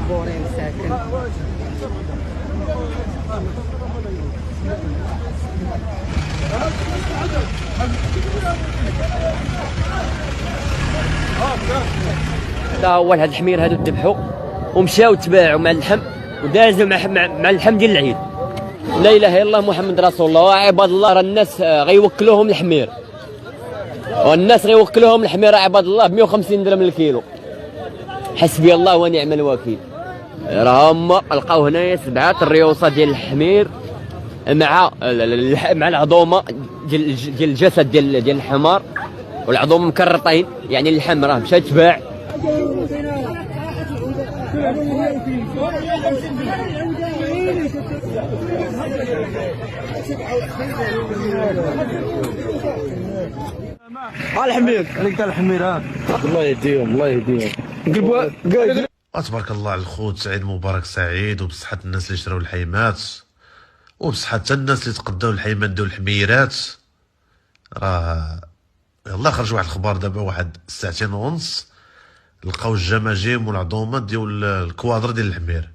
بورين ساكن. هذا هو هاد الحمير هادو ذبحوا ومشاو تباعوا مع اللحم ودازوا مع اللحم ديال العيد. لا اله الا الله محمد رسول الله. وعباد الله راه الناس غيوكلوهم الحمير، والناس غيوكلوهم الحمير عباد الله ب 150 درهم للكيلو. حسبي الله ونعم الوكيل. راهم لقاو هنايا 7 الريوصه ديال الحمير مع العظومه ديال الجسد ديال الحمار، والعظوم مكرطين، يعني اللحم راه مشى تباع. الحمير عليك تاع الحمير. الله يهديهم الله يهديهم. تبارك الله على الخوت. عيد مبارك سعيد وبصحة الناس اللي شراو الحيمات، وبصحة حتى الناس اللي تقداو الحيمات ديال الحميرات. راه يلاه خرج واحد الخبار دابا واحد 2:30 لقاو الجماجم والعظومات ديال الكوادر ديال الحمير.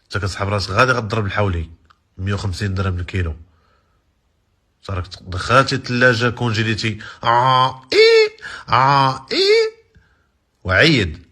انت كتسحب راسك غادي غضرب الحولي 150 درهم الكيلو. صارك دخلتي الثلاجه كونجيليتي وعيد